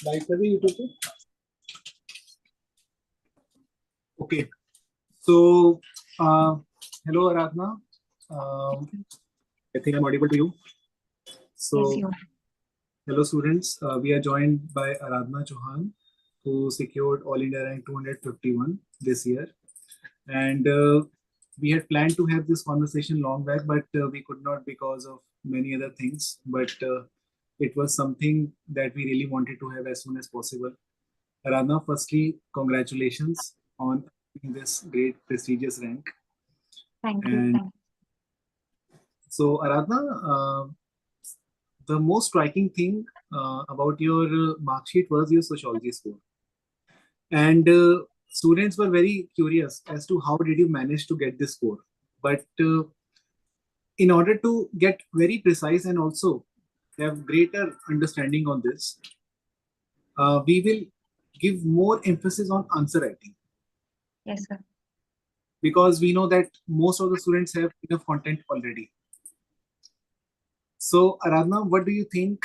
Live कर दी YouTube पे. Okay. So, hello Aradhana. I think I'm audible to you. So, Yes, you are. hello students. We are joined by Aradhana Chauhan, who secured All India rank 251 this year. And we had planned to have this conversation long back, but we could not because of many other things. But it was something that we really wanted to have as soon as possible. Aradhana, firstly, congratulations on this great prestigious rank. Thank you. And Thank you. so, Aradhana, the most striking thing about your mark sheet was your sociology score. And students were very curious as to how did you manage to get this score. But in order to get very precise and also have greater understanding on this, we will give more emphasis on answer writing. Yes, sir. Because we know that most of the students have enough content already. So, Aradhana, what do you think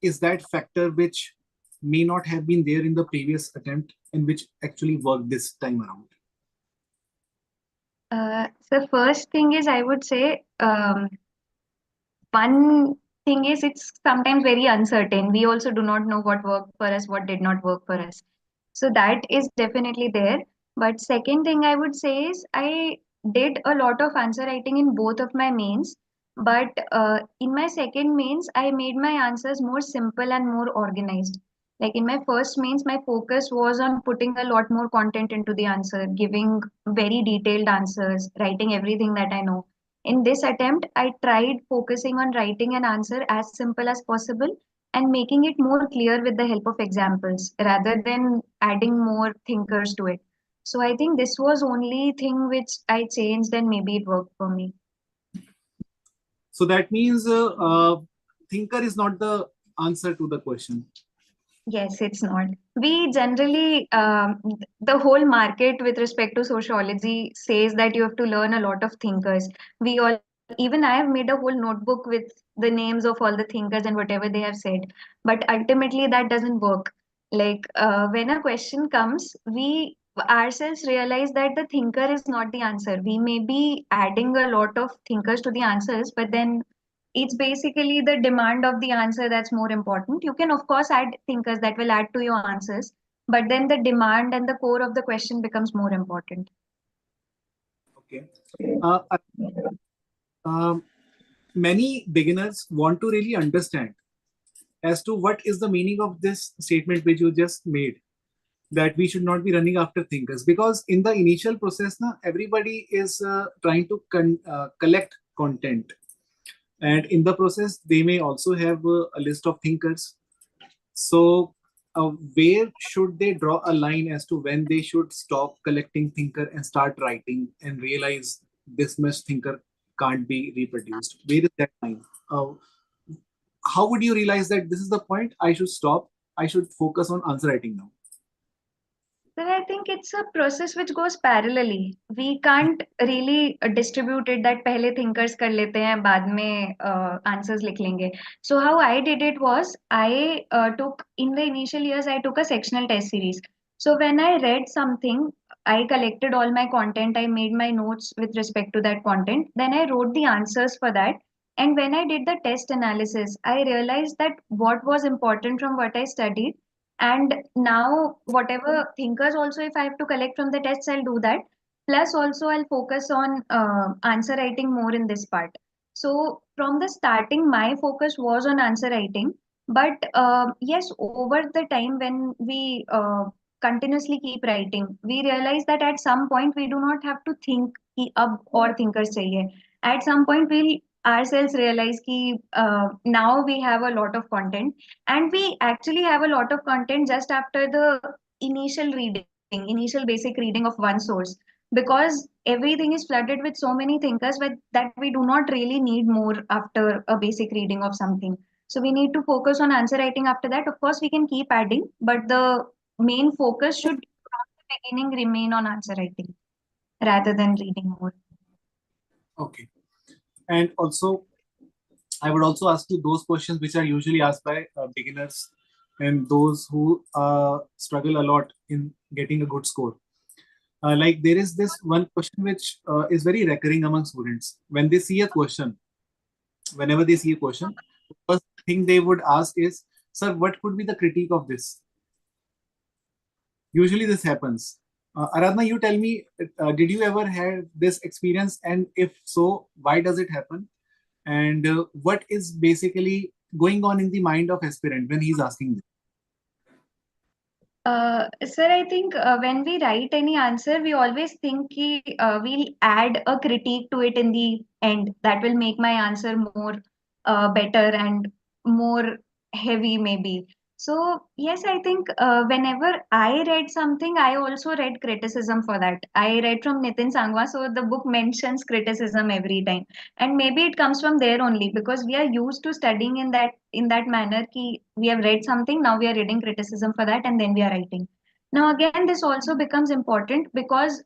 is that factor which may not have been there in the previous attempt and which actually worked this time around? So first thing is, I would say, one thing is it's sometimes very uncertain. We also do not know what worked for us, what did not work for us. So that is definitely there. But second thing I would say is I did a lot of answer writing in both of my mains. But in my second mains, I made my answers more simple and more organized. Like in my first mains, my focus was on putting a lot more content into the answer, giving very detailed answers, writing everything that I know. In this attempt, I tried focusing on writing an answer as simple as possible and making it more clear with the help of examples rather than adding more thinkers to it. So I think this was only thing which I changed and maybe it worked for me. So that means thinker is not the answer to the question. Yes, it's not. We generally, the whole market with respect to sociology says that you have to learn a lot of thinkers. We all, even I have made a whole notebook with the names of all the thinkers and whatever they have said. But ultimately, that doesn't work. Like when a question comes, we ourselves realize that the thinker is not the answer. We may be adding a lot of thinkers to the answers, but then it's basically the demand of the answer that's more important. You can, of course, add thinkers that will add to your answers, but then the demand and the core of the question becomes more important. Okay. Uh, many beginners want to really understand as to what is the meaning of this statement which you just made, that we should not be running after thinkers, because in the initial process now everybody is trying to collect content, and in the process they may also have a list of thinkers. So where should they draw a line as to when they should stop collecting thinker and start writing and realize this much thinker can't be reproduced? Where is that line? How would you realize that this is the point, I should stop, I should focus on answer writing now? Then I think it's a process which goes parallelly. We can't really distribute it that पहले thinkers कर लेते हैं बाद में answers लिख लेंगे. So how I did it was I took in the initial years I took a sectional test series. So when I read something, I collected all my content. I made my notes with respect to that content. Then I wrote the answers for that. And when I did the test analysis, I realized that what was important from what I studied, and now whatever thinkers also if I have to collect from the tests, I'll do that. Plus also I'll focus on answer writing more in this part. So from the starting my focus was on answer writing, but yes, over the time when we continuously keep writing, we realize that at some point we do not have to think कि अब और thinkers चाहिए. At some point we'll ourselves realize कि now we have a lot of content, and we actually have a lot of content just after the initial reading, initial basic reading of one source, because everything is flooded with so many thinkers that we do not really need more after a basic reading of something. So we need to focus on answer writing after that. Of course, we can keep adding, but the main focus should from the beginning remain on answer writing rather than reading more. Okay. And also, I would also ask you those questions which are usually asked by beginners and those who struggle a lot in getting a good score. Like there is this one question which is very recurring among students. When they see a question, whenever they see a question, the first thing they would ask is, "Sir, what could be the critique of this?" Usually this happens. Aradhana, you tell me, did you ever have this experience? And if so, why does it happen? And what is basically going on in the mind of aspirant when he's asking this? Sir, I think when we write any answer, we always think we'll add a critique to it in the end that will make my answer more better and more heavy, maybe. So, yes, I think whenever I read something, I also read criticism for that. I read from Nitin Sangwa, so the book mentions criticism every time. And maybe it comes from there only because we are used to studying in that manner ki we have read something, now we are reading criticism for that, and then we are writing. Now again, this also becomes important because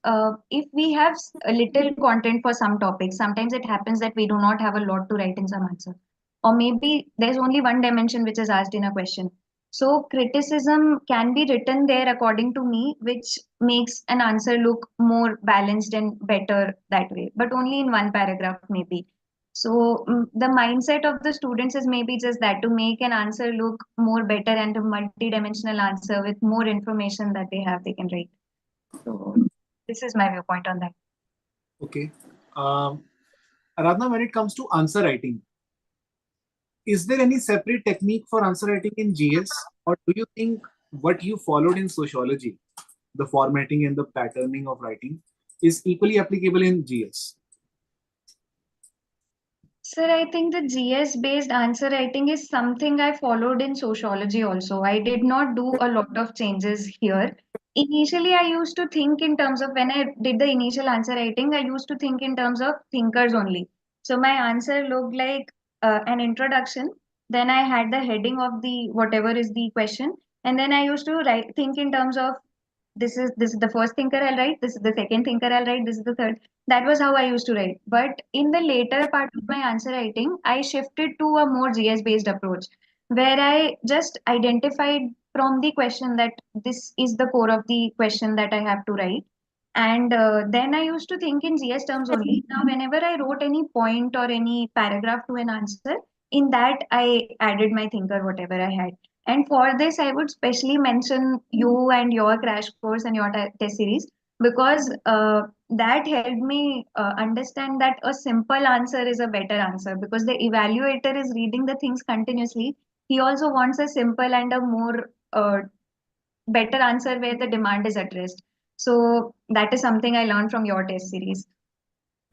if we have a little content for some topics, sometimes it happens that we do not have a lot to write in some answer, or maybe there's only one dimension which is asked in a question. So criticism can be written there according to me, which makes an answer look more balanced and better that way, but only in one paragraph maybe. So the mindset of the students is maybe just that to make an answer look more better and a multi-dimensional answer with more information that they have, they can write. So this is my viewpoint on that. Okay. Um, Aradhana, when it comes to answer writing, is there any separate technique for answer writing in GS, or do you think what you followed in sociology, the formatting and the patterning of writing, is equally applicable in GS? Sir, I think the GS based answer writing is something I followed in sociology also. I did not do a lot of changes here. Initially, I used to think in terms of when I did the initial answer writing, I used to think in terms of thinkers only. So my answer looked like an introduction. Then I had the heading of the whatever is the question, and then I used to think in terms of this is the first thinker I'll write, this is the second thinker I'll write, this is the third. That was how I used to write. But in the later part of my answer writing, I shifted to a more GS based approach where I just identified from the question that this is the core of the question that I have to write. And then I used to think in GS terms only. Now, whenever I wrote any point or any paragraph to an answer, in that I added my thinker, whatever I had. And for this, I would specially mention you and your crash course and your test series because that helped me understand that a simple answer is a better answer because the evaluator is reading the things continuously. He also wants a simple and a more better answer where the demand is addressed. So that is something I learned from your test series.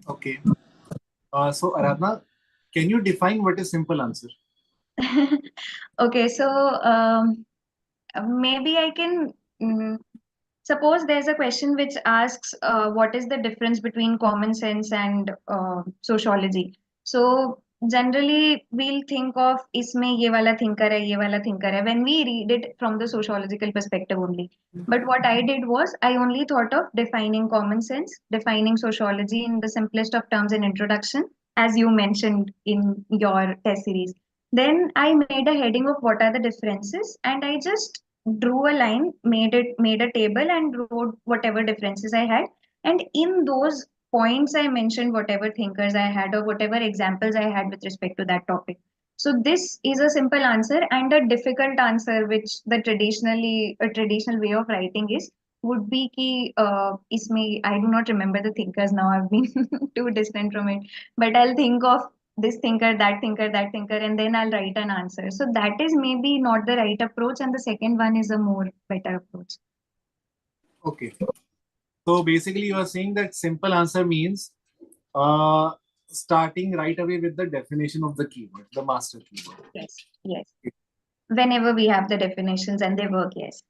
Okay. So Aradhana, can you define what is simple answer? Okay, so maybe I can. Suppose there's a question which asks what is the difference between common sense and sociology. So generally we'll think of इसमें ये वाला thinker है, ये वाला thinker है when we read it from the sociological perspective only. But what I did was I only thought of defining common sense, defining sociology in the simplest of terms in introduction, as you mentioned in your test series. Then I made a heading of what are the differences, and I just drew a line, made a table, and wrote whatever differences I had. And in those points, I mentioned whatever thinkers I had or whatever examples I had with respect to that topic. So this is a simple answer, and a difficult answer, which the traditional way of writing is would be ki isme I do not remember the thinkers now. I've been too distant from it, but I'll think of this thinker, that thinker, that thinker, and then I'll write an answer. So that is maybe not the right approach, and the second one is a more better approach. Okay. So basically, you are saying that simple answer means uh, starting right away with the definition of the keyword, the master keyword. Yes, yes. Whenever we have the definitions and they work, yes.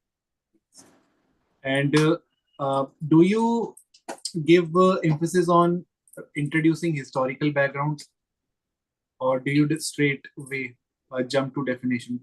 And do you give emphasis on introducing historical backgrounds, or do you just straight away jump to definition?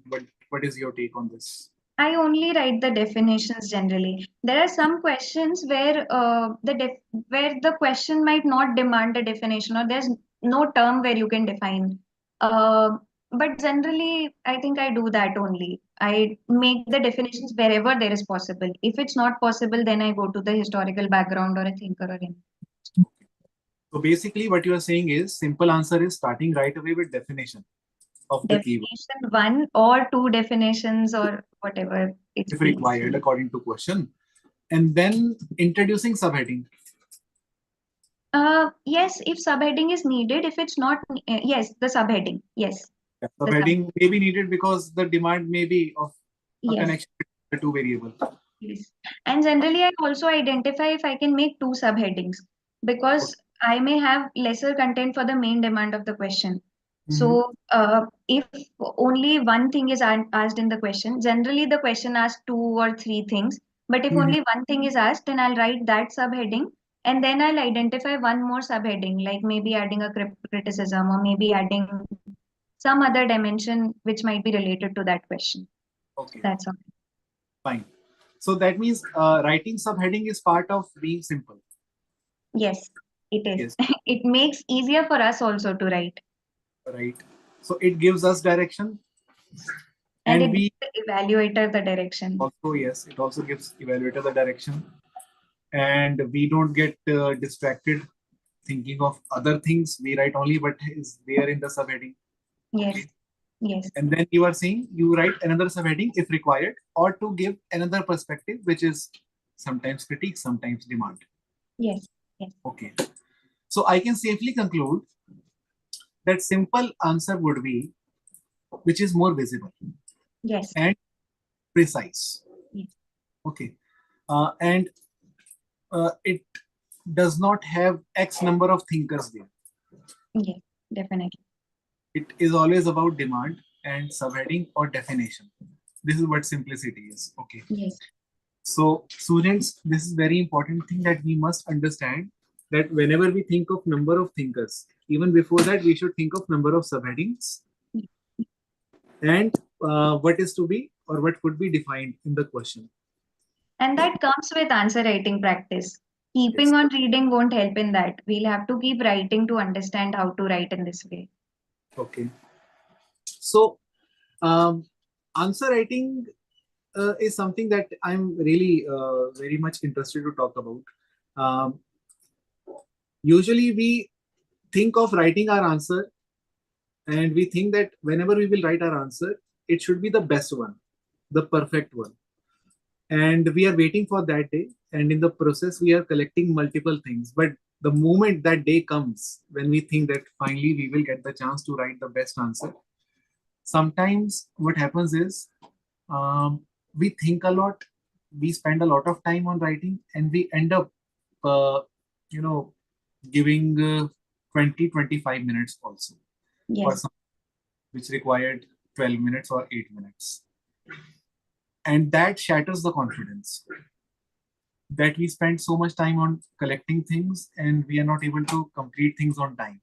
What is your take on this? I only write the definitions generally. There are some questions where where the question might not demand a definition, or there's no term where you can define. But generally, I think I do that only. I make the definitions wherever there is possible. If it's not possible, then I go to the historical background or a thinker or anything. So basically what you are saying is simple answer is starting right away with definition of the keyword Definition one or two definitions or whatever it's if be. required according to question, and then introducing subheading. Yes, if subheading is needed. If it's not, yes, the subheading. Yes, Yeah, the sub. subheading may be needed because the demand may be of a Yes, connection between the two variables. yes. And generally, I also identify if I can make two subheadings because I may have lesser content for the main demand of the question. Mhm. So, if only one thing is asked in the question, generally the question asks two or three things. But if Mhm. only one thing is asked, then I'll write that subheading and then I'll identify one more subheading, like maybe adding a criticism or maybe adding some other dimension which might be related to that question. So Okay, that's all. fine. So that means writing subheading is part of being simple. Yes, it is. Yes, It makes easier for us also to write, right. So it gives us direction, and and it gives we the evaluator the direction. also, yes, it also gives evaluator the direction, and we don't get distracted thinking of other things. We write only what is there in the subheading. Yes, Okay. yes, And then you are saying you write another subheading if required, or to give another perspective, which is sometimes critique, sometimes demand. yes, yes, Okay. So I can safely conclude that simple answer would be which is more visible yes, and precise. yes, Okay. And it does not have X number of thinkers there. yes, definitely. It is always about demand and subheading or definition. This is what simplicity is. Okay. Yes, So students, this is very important thing that we must understand that whenever we think of number of thinkers, even before that, we should think of number of subheadings and what is to be or what could be defined in the question. and that comes with answer writing practice. Keeping Yes. on reading won't help in that. We'll have to keep writing to understand how to write in this way. Okay. So answer writing is something that I'm really very much interested to talk about. Um, Usually we think of writing our answer and we think that whenever we will write our answer, it should be the best one, the perfect one. And we are waiting for that day. And in the process, we are collecting multiple things. But the moment that day comes, when we think that finally we will get the chance to write the best answer, sometimes what happens is we think a lot, we spend a lot of time on writing, and we end up, uh, you know, giving 20-25 minutes also for Yes, some which required 12 minutes or 8 minutes. And that shatters the confidence that we spend so much time on collecting things and we are not able to complete things on time.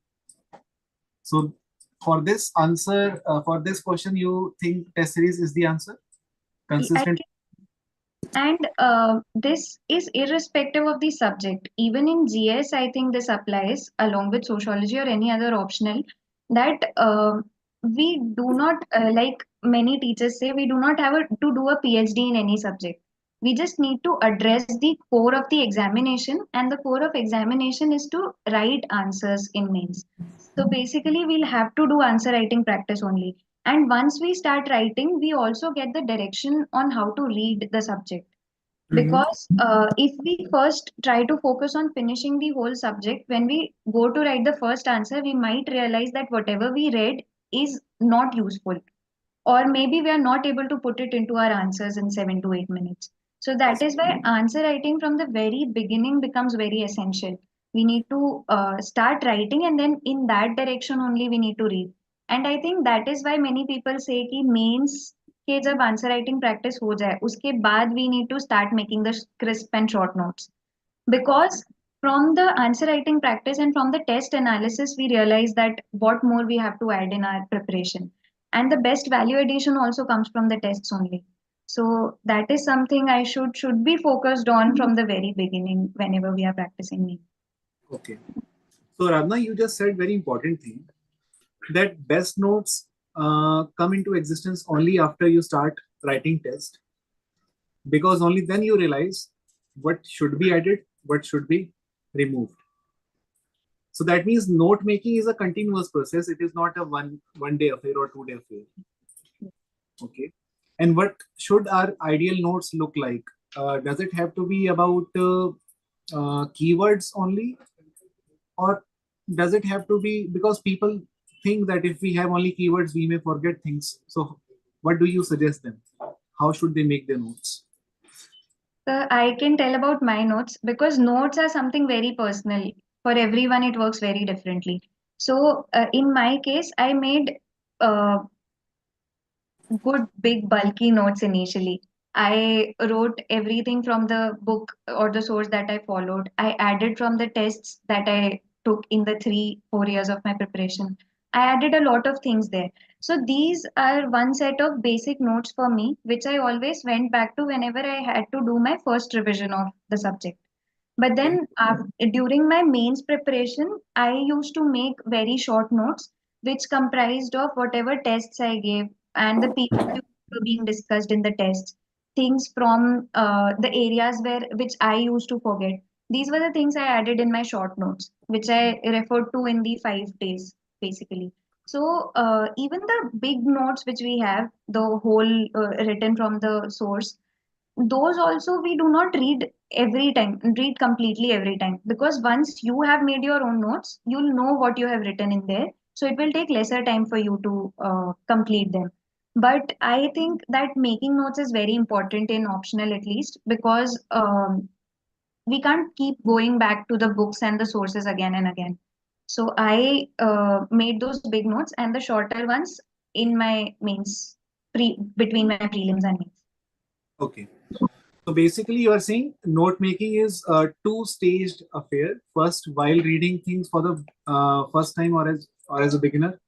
So for this answer, for this question, you think test series is the answer? I Consistent. And this is irrespective of the subject. Even in GS, I think this applies along with sociology or any other optional that we do not, like many teachers say, we do not have to do a PhD in any subject. We just need to address the core of the examination, and the core of examination is to write answers in mains. So basically, we'll have to do answer writing practice only. And once we start writing, we also get the direction on how to read the subject. Mhm. Because if we first try to focus on finishing the whole subject, when we go to write the first answer, we might realize that whatever we read is not useful, or maybe we are not able to put it into our answers in 7 to 8 minutes. So that Yes. is why answer writing from the very beginning becomes very essential. We need to start writing, and then in that direction only we need to read. And I think that is why many people say कि mains के जब answer writing practice हो जाए उसके बाद we need to start making the crisp and short notes, because from the answer writing practice and from the test analysis we realize that what more we have to add in our preparation, and the best value addition also comes from the tests only. So that is something I should be focused on from the very beginning whenever we are practicing me. Okay. So Radna, you just said very important thing that best notes come into existence only after you start writing test, because only then you realize what should be added, what should be removed. So that means note making is a continuous process. It is not a one day affair or 2 day affair. Okay. And what should our ideal notes look like? Does it have to be about keywords only, or does it have to be, because people think that if we have only keywords we may forget things. So what do you suggest them? How should they make their notes? So I can tell about my notes because notes are something very personal. For everyone, it works very differently. So in my case, I made uh, good, big, bulky notes initially. I wrote everything from the book or the source that I followed. I added from the tests that I took in the 3, 4 years of my preparation. I added a lot of things there. So these are one set of basic notes for me, which I always went back to whenever I had to do my first revision of the subject. But Okay. then during my mains preparation, I used to make very short notes, which comprised of whatever tests I gave and the PQ were being discussed in the tests, things from the areas where which I used to forget. These were the things I added in my short notes, which I referred to in the 5 days, basically. So even the big notes which we have, the whole written from the source, those also we do not read completely every time, because once you have made your own notes you'll know what you have written in there, so it will take lesser time for you to complete them. But I think that making notes is very important in optional, at least because we can't keep going back to the books and the sources again and again. So I made those big notes and the shorter ones in my mains, between my prelims and mains. Okay. So basically, you are saying note making is a two-staged affair. First, while reading things for the first time, or as a beginner,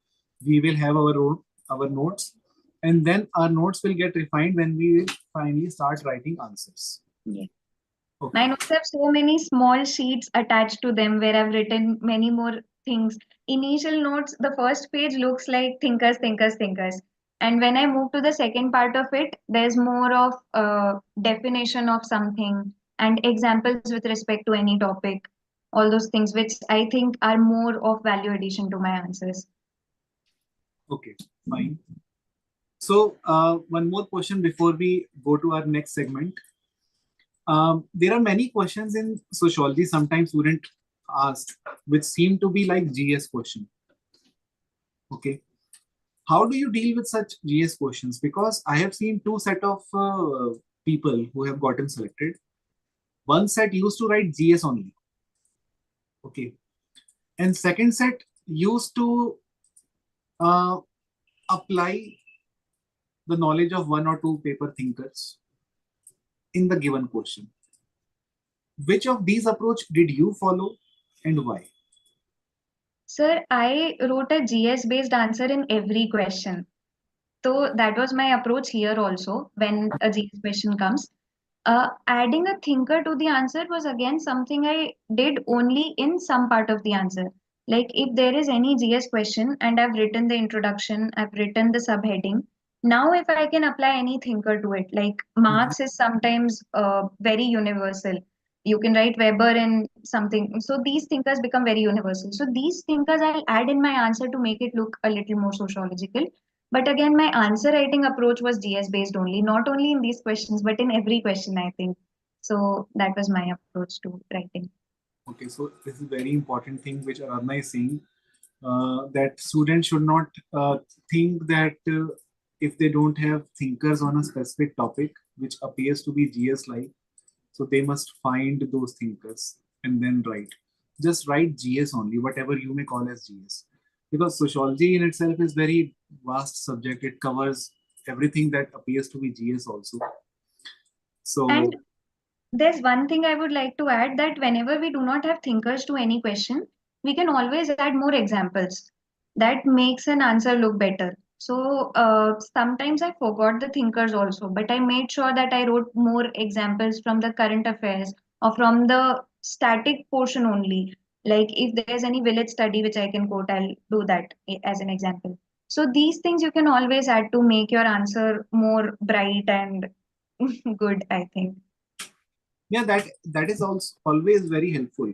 we will have our notes, and then our notes will get refined when we will finally start writing answers. Yeah. My Okay. notes have so many small sheets attached to them where I've written many more things. Initial notes, the first page looks like thinkers, thinkers, thinkers. And when I move to the second part of it, there's more of definition of something and examples with respect to any topic, all those things which I think are more of value addition to my answers. Okay. Fine. So one more question before we go to our next segment. There are many questions in sociology sometimes student asked, which seem to be like GS question. Okay. How do you deal with such GS questions? Because I have seen two set of people who have gotten selected. One set used to write GS only. Okay. And second set used to uh, apply the knowledge of one or two paper thinkers in the given question. Which of these approach did you follow and why? Sir, I wrote a GS based answer in every question. So that was my approach here also when a GS question comes. Adding a thinker to the answer was again something I did only in some part of the answer. Like if there is any GS question and I've written the introduction, I've written the subheading. Now, if I can apply any thinker to it, like Mhm. Marx is sometimes very universal. You can write Weber in something. So these thinkers become very universal. So these thinkers I'll add in my answer to make it look a little more sociological. But again, my answer writing approach was GS based only, not only in these questions, but in every question, I think. So that was my approach to writing. Okay, so this is very important thing which Aradhana is saying, that students should not think that if they don't have thinkers on a specific topic which appears to be GS like, so they must find those thinkers and then write. Just write GS only, whatever you may call as GS. Because sociology in itself is very vast subject. It covers everything that appears to be GS also. And So there's one thing I would like to add, that whenever we do not have thinkers to any question, we can always add more examples. That makes an answer look better. So sometimes I forgot the thinkers also, but I made sure that I wrote more examples from the current affairs or from the static portion only. Like if there's any village study which I can quote, I'll do that as an example. So these things you can always add to make your answer more bright and good, I think. Yeah, that is also always very helpful.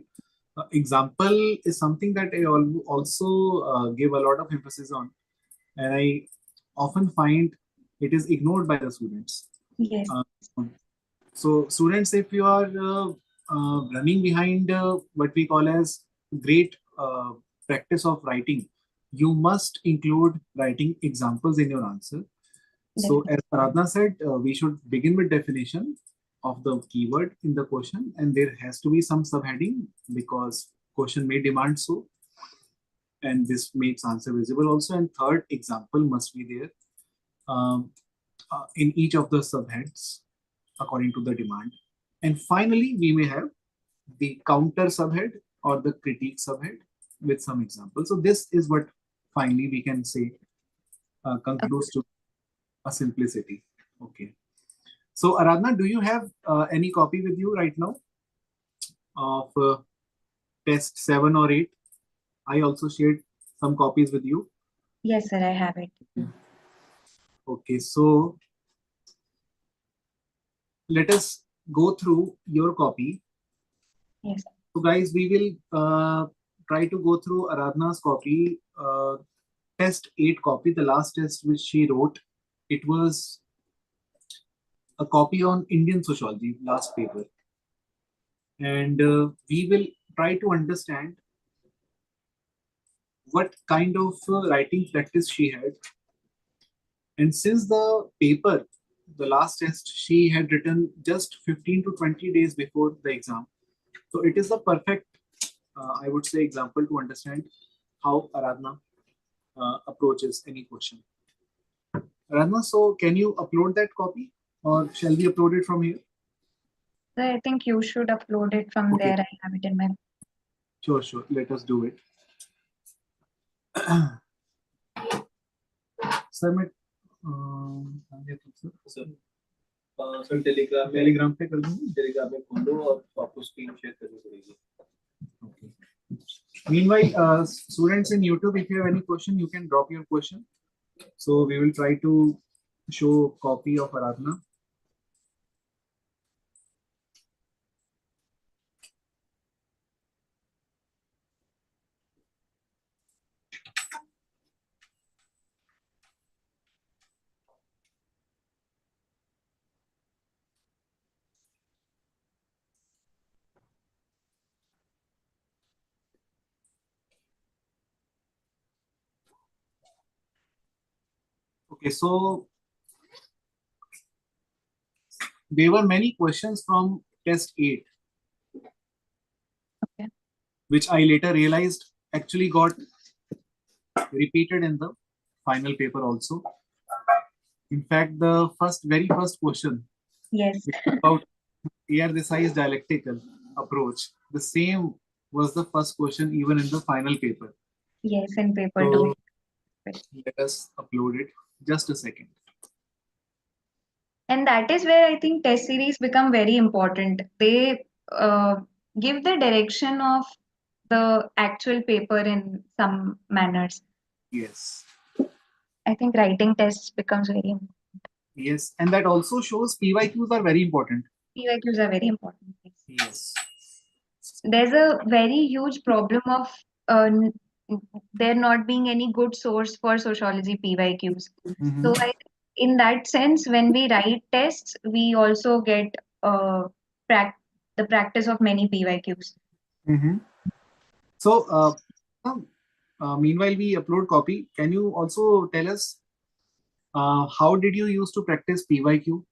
Example is something that I also give a lot of emphasis on, and I often find it is ignored by the students. Yes. Uh, so, students, if you are running behind what we call as great practice of writing, you must include writing examples in your answer. So, Definitely. as Aradhana said, we should begin with definition of the keyword in the question, and there has to be some subheading because question may demand so, and this makes answer visible also. And third, example must be there um, in each of the subheads according to the demand. And finally, we may have the counter subhead or the critique subhead with some examples. So this is what finally we can say concludes to a simplicity. Okay. So Aradhana, do you have any copy with you right now of test 7 or 8? I also shared some copies with you. Yes, sir, I have it. Okay, so let us go through your copy. Yes. So guys, we will try to go through Aradhana's copy, test 8 copy, the last test which she wrote. It was a copy on Indian sociology, last paper. And we will try to understand what kind of writing practice she had. And since the paper, the last test, she had written just 15 to 20 days before the exam. So it is a perfect, I would say, example to understand how Aradhana approaches any question. Aradhana, so can you upload that copy or shall we upload it from here? So I think you should upload it from Okay, there. I have it in my. sure, sure. Let us do it. Sir मैं sir sir Telegram पे कर दूंगा Telegram पे खोलो और आपको screen share करनी पड़ेगी. Okay. Meanwhile, students in YouTube, if you have any question, you can drop your question. So we will try to show copy of Aradhana. Okay, so there were many questions from test 8, Okay. which I later realized actually got repeated in the final paper also. In fact, the very first question, Yes. which was about air size dialectical approach, the same was the first question even in the final paper. Yes, in paper So 2. let us upload it. Just a second. And that is where I think test series become very important. They give the direction of the actual paper in some manners. Yes. I think writing tests becomes very important. Yes. And that also shows PYQs are very important. PYQs are very important. Yes. There's a very huge problem of there not being any good source for sociology PYQs. Mm-hmm. So in that sense, when we write tests, we also get prac- the practice of many PYQs. Mm-hmm. So, meanwhile, we upload copy. Can you also tell us how did you use to practice PYQ?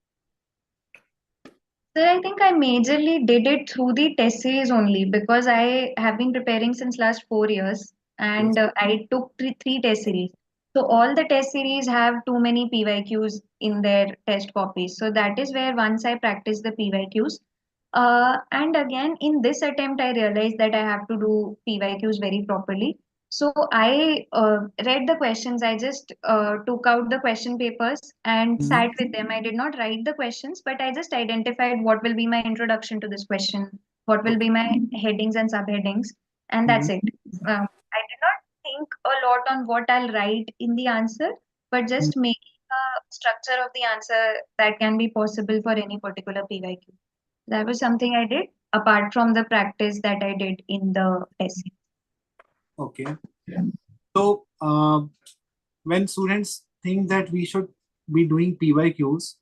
So I think I majorly did it through the test series only because I have been preparing since last 4 years Yes. and I took three test series. So all the test series have too many PYQs in their test copies. So that is where once I practice the PYQs. And again, in this attempt, I realized that I have to do PYQs very properly. So I read the questions. I just took out the question papers and sat with them. I did not write the questions, but I just identified what will be my introduction to this question, what will Okay. be my headings and subheadings. and that's it. I did not think a lot on what I'll write in the answer, but just making a structure of the answer that can be possible for any particular PYQ. That was something I did apart from the practice that I did in the test. Okay. So when students think that we should be doing PYQs,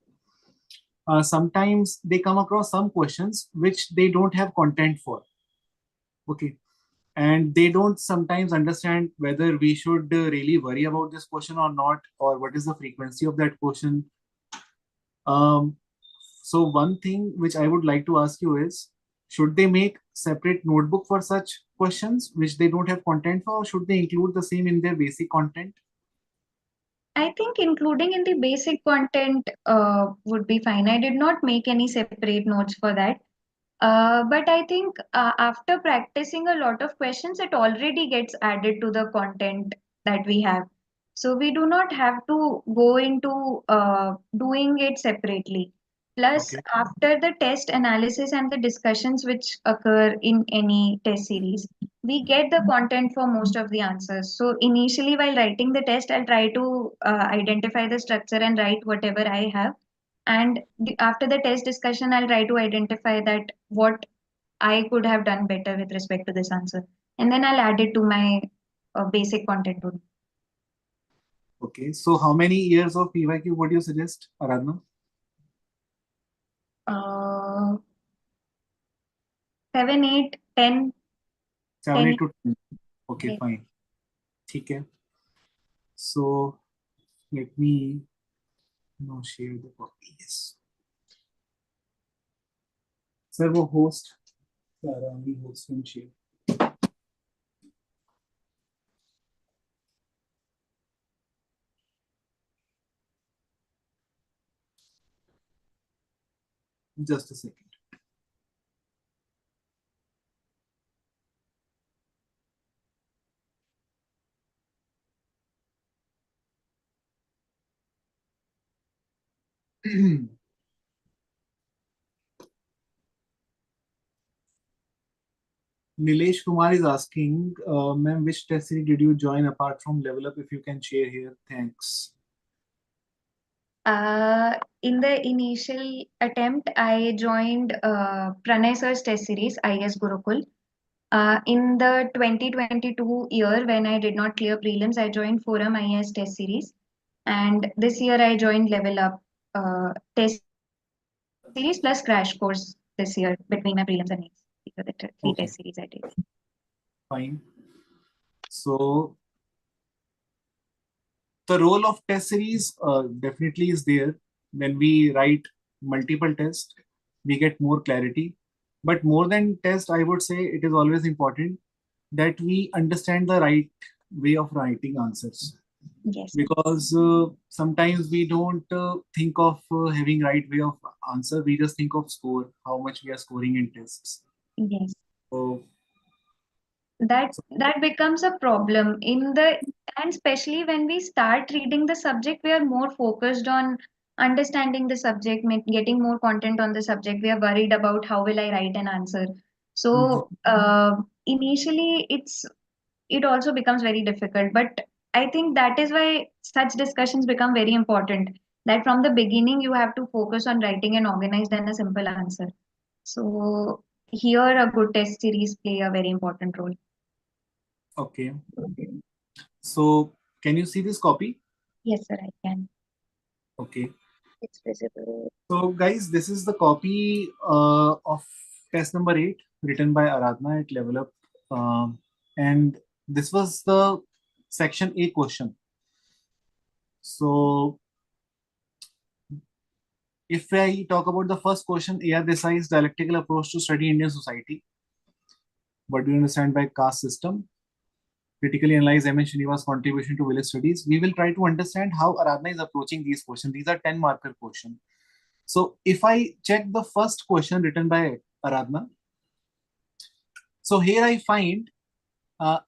sometimes they come across some questions which they don't have content for. Okay. And they don't sometimes understand whether we should really worry about this question or not, or what is the frequency of that question. Um, so one thing which I would like to ask you is, should they make separate notebook for such questions which they don't have content for, or should they include the same in their basic content? I think including in the basic content would be fine. I did not make any separate notes for that. But I think after practicing a lot of questions, it already gets added to the content that we have. So we do not have to go into doing it separately. Plus, Okay. after the test analysis and the discussions which occur in any test series, we get the content for most of the answers. So initially, while writing the test, I'll try to identify the structure and write whatever I have. And after the test discussion, I'll try to identify that what I could have done better with respect to this answer. And then I'll add it to my basic content only. Okay. So how many years of PYQ would you suggest, Aradhana? Uh, 7, 8, 10, 7, 10. 8 to 10. Okay, Yes. fine. Okay. So let me now share the copy. Yes. Sir, वो host we host and share. Just a second. Nilesh Kumar is asking, ma'am, which test series did you join apart from Level Up? If you can share here, thanks. In the initial attempt, I joined Pranay Sir's test series, IS Gurukul. In the 2022 year, when I did not clear prelims, I joined Forum IS test series. And this year, I joined Level Up test series plus Crash Course this year between my prelims and mains. These are the three test series I did. Okay, fine. So the role of test series definitely is there. When we write multiple tests, we get more clarity. But more than test, I would say it is always important that we understand the right way of writing answers. Yes. Because sometimes we don't think of having right way of answer. We just think of score, how much we are scoring in tests. Yes. So That becomes a problem in the, and especially when we start reading the subject, we are more focused on understanding the subject, getting more content on the subject. We are worried about how will I write an answer. mhm. So initially, it also becomes very difficult. But I think that is why such discussions become very important. That from the beginning, you have to focus on writing an organized and a simple answer. So here, a good test series play a very important role. Okay. So can you see this copy? Yes, sir, I can. Okay. It's visible. So guys, this is the copy of test number 8 written by Aradhana at LevelUp. And this was the section A question. So if I talk about the first question, A.R. Desai's dialectical approach to study Indian society. What do you understand by caste system? Critically analyze MN Srinivas' contribution to village studies. We will try to understand how Aradhana is approaching these questions. These are 10 marker questions. So if I check the first question written by Aradhana, so here I find uh,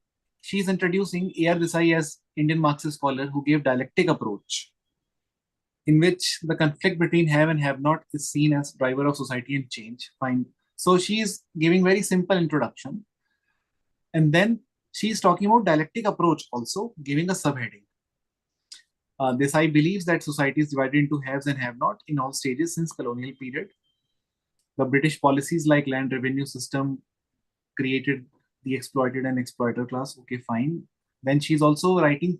she's introducing A.R. Desai as Indian Marxist scholar who gave dialectic approach, in which the conflict between have and have not is seen as driver of society and change. Fine. So she is giving very simple introduction. And then she's talking about dialectic approach also, giving a subheading. This I believes that society is divided into haves and have-not in all stages since colonial period. The British policies like land revenue system created the exploited and exploiter class. Okay, fine. Then she's also writing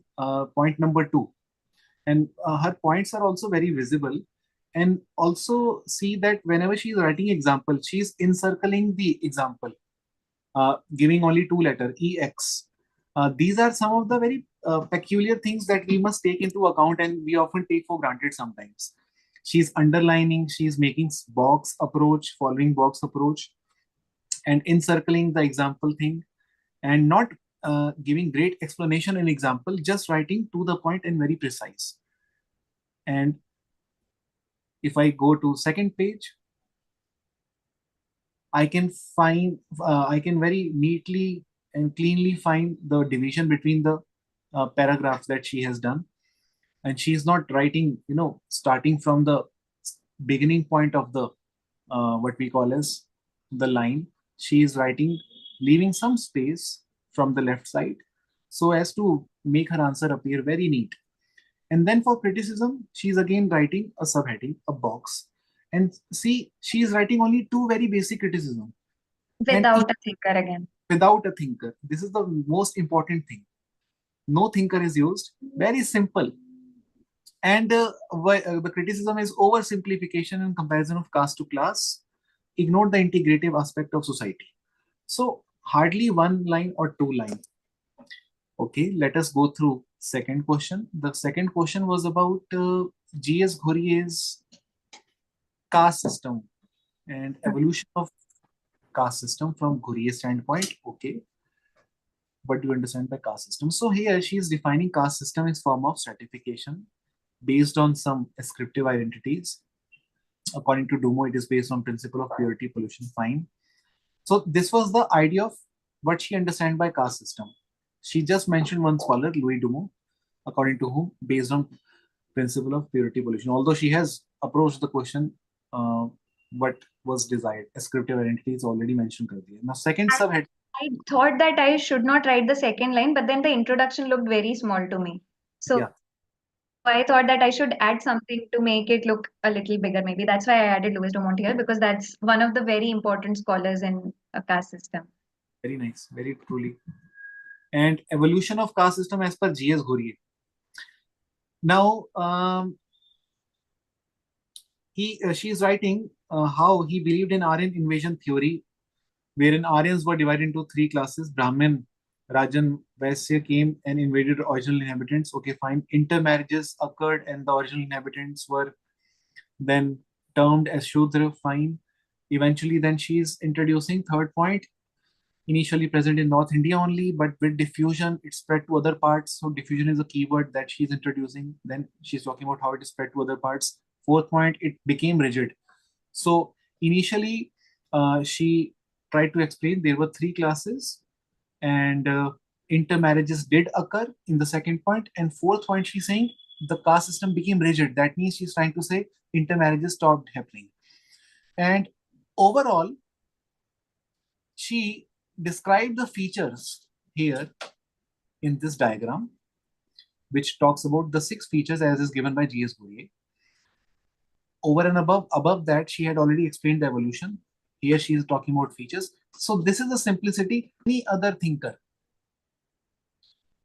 point number 2. And her points are also very visible. And also see that whenever she's writing example, she's encircling the example, giving only 2 letters, EX. These are some of the very peculiar things that we must take into account and we often take for granted sometimes. She's underlining, she's making box approach, following box approach, and encircling the example thing, and not giving great explanation in example, just writing to the point and very precise. And if I go to second page, I can find, I can very neatly and cleanly find the division between the paragraphs that she has done. And she is not writing, starting from the beginning point of the what we call as the line. She is writing, leaving some space from the left side so as to make her answer appear very neat. And then for criticism, she's again writing a subheading, a box. And see, she is writing only 2 very basic criticism. Without a thinker again. Without a thinker. This is the most important thing. No thinker is used. Very simple. And the criticism is oversimplification and comparison of caste to class. Ignore the integrative aspect of society. So hardly 1 line or 2 lines. Okay, let us go through second question. The second question was about G.S. Ghurye's caste system and evolution of caste system from Ghurye's standpoint. Okay, what do you understand by caste system? So here she is defining caste system as form of stratification based on some ascriptive identities. According to Dumo, it is based on principle of purity, pollution, fine. So this was the idea of what she understand by caste system. She just mentioned one scholar, Louis Dumo, according to whom, based on principle of purity, pollution. Although she has approached the question, what was desired, ascriptive identity is already mentioned. Now, second subhead. I thought that I should not write the second line, but then the introduction looked very small to me. So Yeah. I thought that I should add something to make it look a little bigger. Maybe that's why I added Louis Dumont here, because that's one of the very important scholars in a caste system. Very nice, very truly. And evolution of caste system as per G.S. Ghurye. Now, she is writing how he believed in Aryan invasion theory, wherein Aryans were divided into 3 classes. Brahmin, Rajan, Vaisya came and invaded original inhabitants. Okay, fine. Intermarriages occurred and the original inhabitants were then termed as Shudra. Fine. Eventually, then she is introducing third point. Initially present in North India only, but with diffusion, it spread to other parts. So diffusion is a keyword that she's introducing. Then she's talking about how it is spread to other parts. Fourth point, it became rigid. So initially, she tried to explain there were 3 classes and intermarriages did occur in the second point. And fourth point, she's saying the caste system became rigid. That means she's trying to say intermarriages stopped happening. And overall, she described the features here in this diagram, which talks about the 6 features as is given by G.S. Ghurye. Over and above that, she had already explained the evolution. Here she is talking about features. So this is the simplicity. Any other thinker.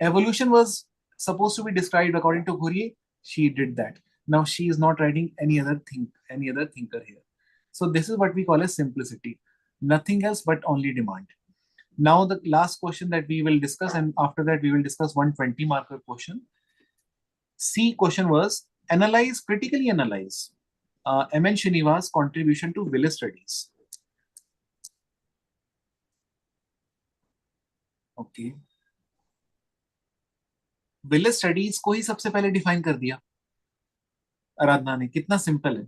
Evolution was supposed to be described according to Ghurye. She did that. Now she is not writing any other thinker here. So this is what we call as simplicity. Nothing else but only demand. Now the last question that we will discuss, and after that we will discuss 120 marker question. C question was analyze, critically analyze MN Srinivas' contribution to village studies. Okay. Village studies को ही सबसे पहले define कर दिया आराधना ने. कितना simple है.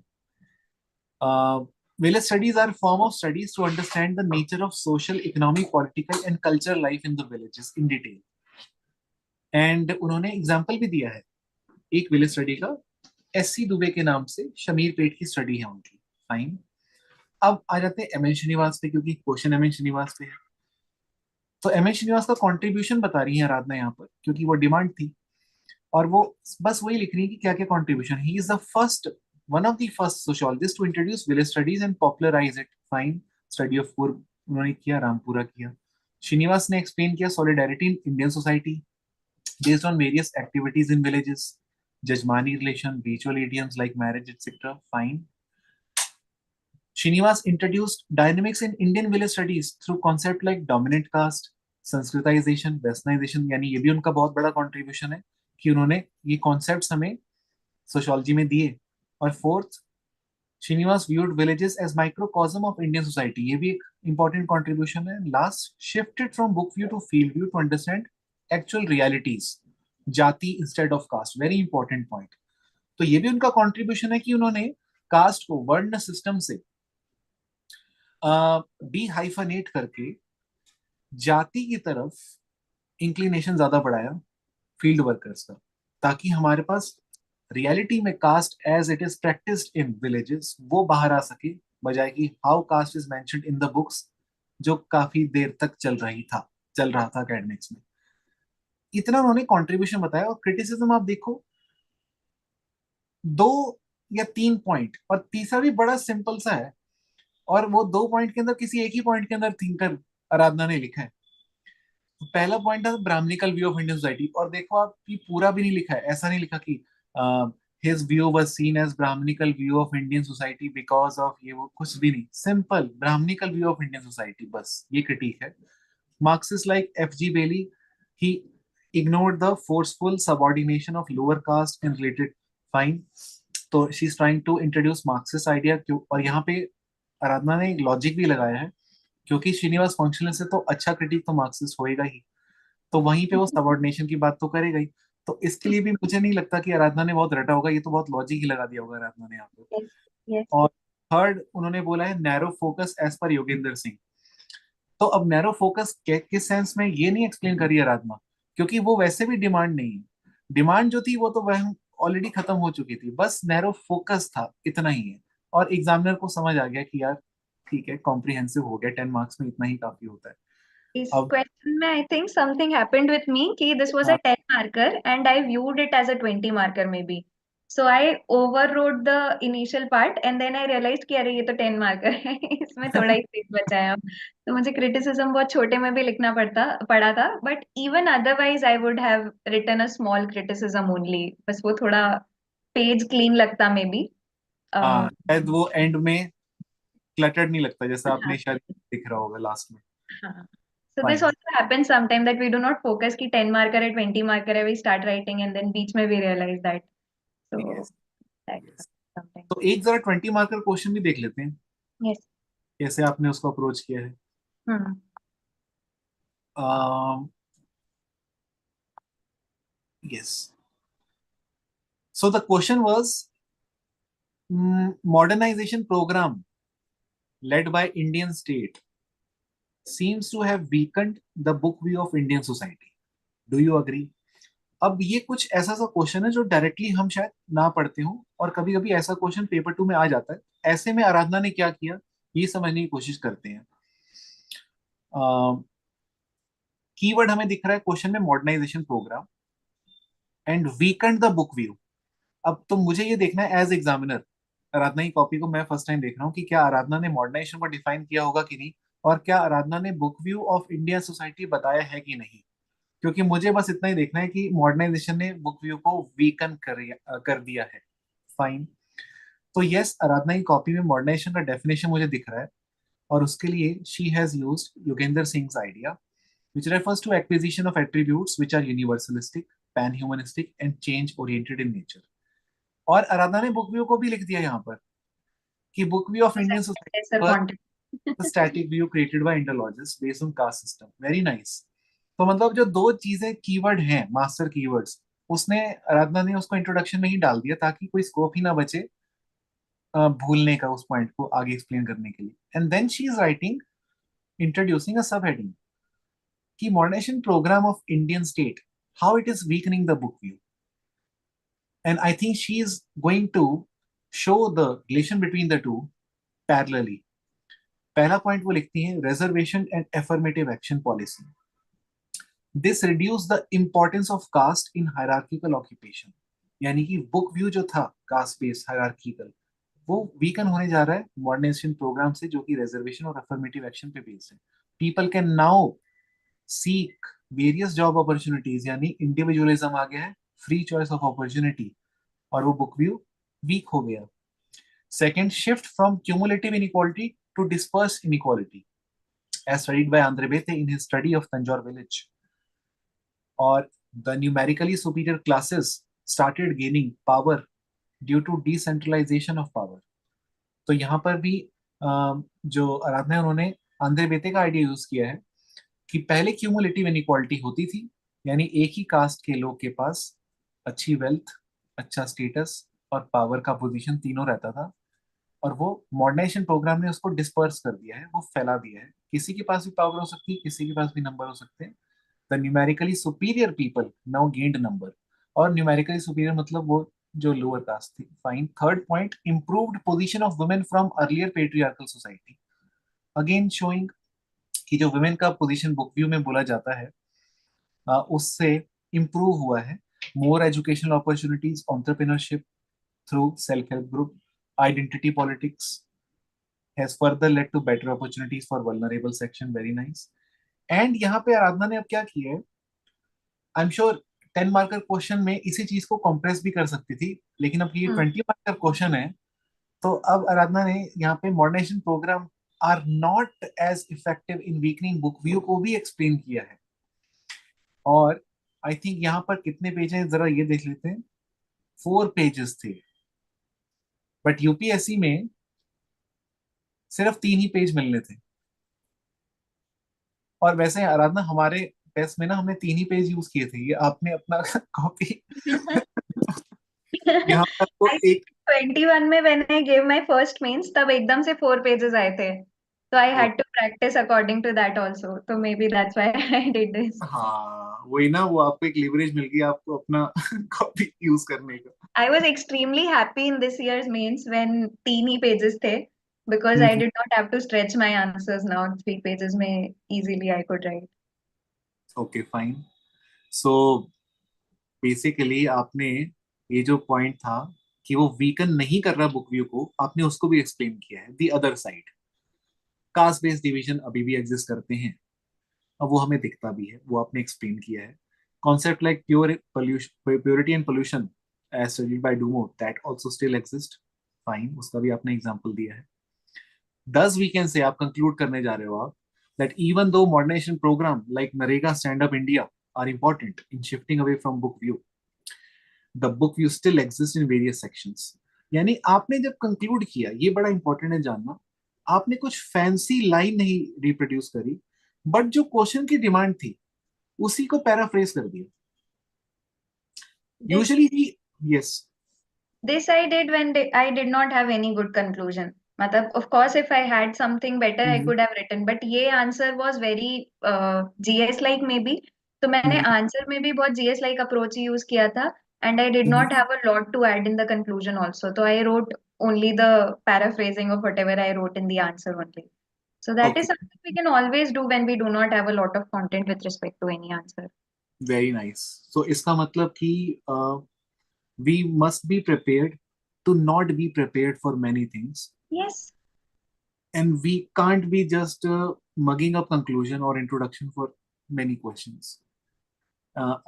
Village studies are a form of studies to understand the nature of social, economic, political and cultural life in the villages in detail. And उन्होंने example भी दिया है एक विलेज स्टडी का, एससी दुबे के नाम से शमीर पेट की स्टडी है उनकी. फाइन. अब आ जाते हैं एमएन श्रीनिवास पे, क्योंकि क्वेश्चन एमएन श्रीनिवास पे है. तो एमएन श्रीनिवास का कंट्रीब्यूशन बता रही है आराधना यहाँ पर, क्योंकि वो डिमांड थी, और वो बस वही लिख रही है कि क्या क्या contribution. He is the first, one of the first sociologist to introduce village studies and popularize it. Fine, study of poor उन्होंने किया, रामपुरा किया। श्रीनिवास ने एक्सप्लेन किया solidarity in Indian society based on various activities in villages, jajmani relation, ritual idioms like marriage, etc. Fine. Srinivas introduced dynamics in Indian village studies through concept like dominant caste, Sanskritisation, westernisation, यानी ये भी उनका बहुत बड़ा contribution है कि उन्होंने ये कॉन्सेप्ट्स हमें सोशियोलॉजी में दिए। और fourth, Srinivas viewed villages as microcosm of Indian society, ये भी एक important contribution है। Last, shifted from book view to field view to understand actual realities, jati instead of caste, very important point. तो ये भी उनका कंट्रीब्यूशन है कि उन्होंने कास्ट को वर्ण सिस्टम से डी हाइफनेट करके जाति की तरफ इंक्लिनेशन ज्यादा बढ़ाया फील्ड वर्कर्स का, ताकि हमारे पास रियलिटी में caste as it is practised in villages वो बाहर आ सके, बजाय कि how caste is mentioned in the books, जो काफी देर तक चल रहा था एकेडमिक्स में। इतना उन्होंने कंट्रीब्यूशन बताया। और क्रिटिसिज्म आप देखो, 2 या 3 पॉइंट, और तीसरा भी बड़ा सिंपल सा है, और वो 2 पॉइंट के अंदर किसी एक ही पॉइंट के अंदर थिंकर आराधना ने लिखा है। तो पहला पॉइंट था Brahmanical view of Indian society, और देखो आप ये पूरा भी नहीं लिखा है, ऐसा नहीं लिखा कि his view was seen as Brahmanical view of Indian society because of ये वो, कुछ भी नहीं, simple Brahmanical view of Indian society, बस ये क्रिटिक है। Marxist like F G. Bailey, he ignored the forceful subordination of lower caste and related, fine। तो she is trying to introduce Marxist idea, क्यों, और यहाँ पे आराधना ने एक लॉजिक भी लगाया है, क्योंकि श्रीनिवास फंक्शनल से तो अच्छा क्रिटिक तो मार्क्सिस्ट होएगा ही, तो वहीं पे वो सबऑर्डिनेशन की बात तो करेगा ही। तो इसके लिए भी मुझे नहीं लगता कि आराधना ने बहुत रटा होगा, ये तो बहुत लॉजिक ही लगा दिया होगा आराधना ने यहाँ पे। Yes, yes. और थर्ड उन्होंने बोला है narrow focus as per Yogendra Singh. तो अब नैरो फोकस किस सेंस में, ये नहीं एक्सप्लेन करी आराधना, क्योंकि वो वैसे भी डिमांड नहीं है। डिमांड जो थी वो तो वह ऑलरेडी खत्म हो चुकी थी, बस नैरो फोकस था, इतना ही है। और एग्जामिनर को समझ आ गया कि यार ठीक है, कॉम्प्रिहेंसिव हो गया, 10 मार्क्स में इतना ही काफी होता है। इस अब क्वेश्चन में I think something happened with me कि दिस वाज अ हाँ 10 marker and I viewed it as a 20 marker maybe, so I overrode the initial part and then I realised कि अरे ये तो 10 मार्कर है इसमें थोड़ा ही स्पेस बचा है अब। तो मुझे क्रिटिसिज्म बहुत छोटे में भी लिखना पड़ा था, but even otherwise I would have written a small criticism only, बस वो थोड़ा पेज क्लीन लगता मे बी। हाँ, शायद वो एंड में क्लटर्ड नहीं लगता, जैसा हाँ आपने शायद दिख रहा होगा लास्ट में। हाँ। So this fine, also happens sometime that we do not focus कि 10 marker है 20 marker है, we start writing and then बीच में we realize that, so yes that yes. happens sometimes. तो एक जरा 20 मार्कर क्वेश्चन भी देख लेते हैं, Yes. कैसे आपने उसको अप्रोच किया है। Hmm. Yes, so the question was modernization program led by Indian state seems to have weakened the book view of Indian society. Do you agree? अब ये कुछ ऐसा सा क्वेश्चन है जो डायरेक्टली हम शायद ना पढ़ते हो, और कभी कभी ऐसा क्वेश्चन पेपर 2 में आ जाता है। ऐसे में आराधना ने क्या किया, ये समझने की कोशिश करते हैं। कीवर्ड हमें दिख रहा है क्वेश्चन में, modernisation programme and weakened the book view. अब तो मुझे ये देखना है एज एग्जामिनर, आराधना की कॉपी को मैं फर्स्ट टाइम देख रहा हूँ कि क्या आराधना ने मॉडर्नाइजेशन को डिफाइन किया होगा कि नहीं, और क्या आराधना ने book view of Indian society बताया है कि नहीं। क्योंकि मुझे बस इतना ही देखना है कि मॉडर्नाइजेशन ने बुक व्यू को वीकन कर दिया है। फाइन। तो यस, आराधना की कॉपी में मॉडर्नाइजेशन का डेफिनेशन मुझे दिख रहा है, और उसके लिए she has used Yogendra Singh idea which refers to acquisition of attributes which are universalistic, pan-humanistic and change oriented in nature। और आराधना ने बुक व्यू को भी लिख दिया यहाँ पर कि book view of Indian Lesser society quantity. The static view created by Indologist based on caste system. Very nice. तो मतलब जो 2 चीजें कीवर्ड हैं, मास्टर कीवर्ड्स, उसने आराधना ने उसको इंट्रोडक्शन में ही डाल दिया, ताकि कोई स्कोप ही ना बचे भूलने का उस पॉइंट को आगे एक्सप्लेन करने के लिए। And then she is writing, introducing a sub heading कि modernisation programme of Indian state, how it is weakening the book view. And I think she is going to show the relation between the two parallelly. पहला point वो लिखती है, reservation and affirmative action policy. This reduce the importance of caste in hierarchical occupation. यानी कि book view जो था caste based hierarchical, वो weaken होने जा रहा है मॉडर्नाइजेशन प्रोग्राम से, जो कि रिजर्वेशन और अफर्मेटिव एक्शन पे बेस्ड है। People can now seek various job opportunities, यानी इंडिविजुअलिज्म आ गया है, फ्री चॉइस ऑफ अपॉर्चुनिटी, और वो बुक व्यू वीक हो गया। Second, shift from cumulative inequality to disperse inequality, as studied by Andre Bethe in his study of Tanjore village. Or the numerically superior classes started gaining power due to decentralization of power. तो यहाँ पर भी जो आराधना है उन्होंने आंध्र बेते का idea use किया है कि पहले क्यूमुलेटिव इनइक्वालिटी होती थी, यानी एक ही कास्ट के लोग के पास अच्छी वेल्थ, अच्छा स्टेटस और पावर का पोजीशन तीनों रहता था, और वो मॉडर्नाइजेशन प्रोग्राम ने उसको डिस्पर्स कर दिया है, वो फैला दिया है। किसी के पास भी पावर हो सकती है, किसी के पास भी नंबर हो सकते हैं। The numerically superior people now gained number, और न्यूमेरिकली सुपीरियर मतलब वो जो लोअर कास्ट थी। Fine. Third point, improved position of women from earlier patriarchal society, again showing कि जो वुमेन का पोजीशन बुक व्यू में बोला जाता है उससे इंप्रूव हुआ है। More educational opportunities, entrepreneurship through self-help group, identity politics has further led to better opportunities for vulnerable section. Very nice. And यहाँ पे आराधना ने अब क्या किया है, आई एम श्योर 10 मार्कर क्वेश्चन में इसी चीज को कंप्रेस भी कर सकती थी, लेकिन अब ये 20 मार्कर क्वेश्चन है, तो अब आराधना ने यहाँ पे modernisation programme are not as effective in weakening book view को भी एक्सप्लेन किया है। और आई थिंक यहाँ पर कितने पेज हैं जरा ये देख लेते हैं। 4 पेजेस थे, बट यूपीएससी में सिर्फ 3 ही पेज मिलने थे। और वैसे आराधना हमारे टेस्ट में ना हमने 3 ही पेज यूज किए थे, ये आपने अपना कॉपी यहाँ पर तो I एक 21 में when I gave my first means तब एकदम से 4 pages आए थे, so I had to practice according to that also, so maybe that's why I did this. हाँ वही ना, वो आपको एक लिवरेज मिल गया आपको अपना कॉपी यूज करने का। I was extremely happy in this year's mains when 3 pages थे, because I did not have to stretch my answers now. 3 pages में easily I could write. Okay fine. So basically आपने ये जो point था कि वो वीकन नहीं कर रहा बुक व्यू को, आपने उसको भी एक्सप्लेन किया है। The other side, caste based division अभी भी एग्जिस्ट करते हैं, अब वो हमें दिखता भी है, वो आपने एक्सप्लेन किया है। Concept like purity and pollution as studied by Dumont, that also still exist. Fine, उसका भी आपने एग्जांपल दिया है। 10 वीकेंड से आप कंक्लूड करने जा रहे हो आप that even though modernization program like Narega Stand Up India are important in shifting away from book view, the book view still exists in various sections. यानी आपने जब कंक्लूड किया, ये बड़ा इंपॉर्टेंट है जानना, आपने कुछ फैंसी लाइन नहीं रिप्रोड्यूस करी, बट जो क्वेश्चन की डिमांड थी उसी को पैराफ्रेज कर दिया। This usually yes, this I did when I did not have any good conclusion. मतलब of course if I had something better I could have written, but ये answer was very GS like maybe, तो मैंने answer में भी बहुत GS like approach ही use किया था, and I did not have a lot to add in the conclusion also. So I wrote only the paraphrasing of whatever I wrote in the answer only. So that is okay, something we can always do when we do not have a lot of content with respect to any answer. Very nice. So इसका मतलब कि we must be prepared to not be prepared for many things, Yes. and we can't be just mugging up conclusion or introduction for many questions.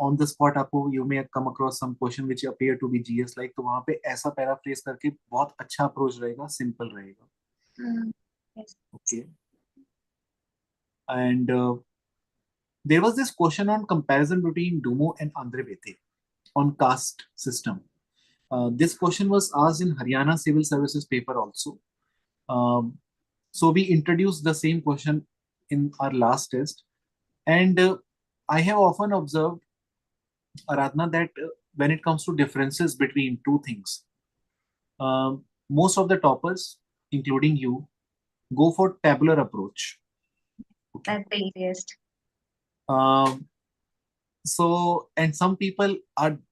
On the spot आपको you may come across some question which appear to be GS like, तो वहां पे ऐसा paraphrase करके बहुत अच्छा approach रहेगा, simple रहेगा। Yes. Okay. And there was this question on comparison between Dumo and Andre Bete on caste system. This question was asked in Haryana Civil Services paper also. So we introduced the same question in our last test, and I have often observed, Aradhana, that when it comes to differences between two things, most of the toppers, including you, go for tabular approach. Okay. That's the easiest. So, and some people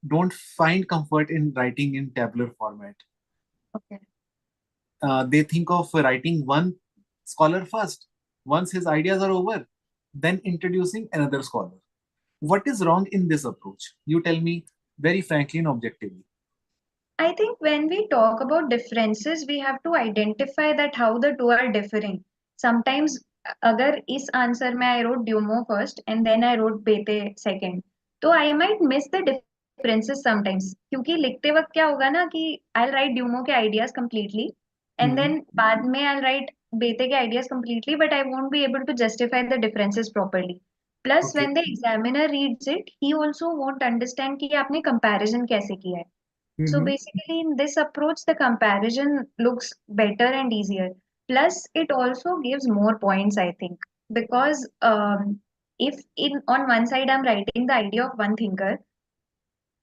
don't find comfort in writing in tabular format. Okay. They think of writing one scholar first. Once his ideas are over, then introducing another scholar. What is wrong in this approach? You tell me very frankly and objectively. I think when we talk about differences, we have to identify that how the two are differing. Sometimes, अगर इस answer में I wrote Dumo first and then I wrote Bete second, तो I might miss the differences sometimes. क्योंकि लिखते वक्त क्या होगा ना कि I'll write Dumo के ideas completely and then Hmm. बाद में I'll write Bete के ideas completely, but I won't be able to justify the differences properly. Plus, Okay. when the examiner reads it, he also won't understand कि आपने comparison कैसे किया है. So Hmm. basically, in this approach, the comparison looks better and easier. Plus, it also gives more points, I think, because if in on one side I'm writing the idea of one thinker,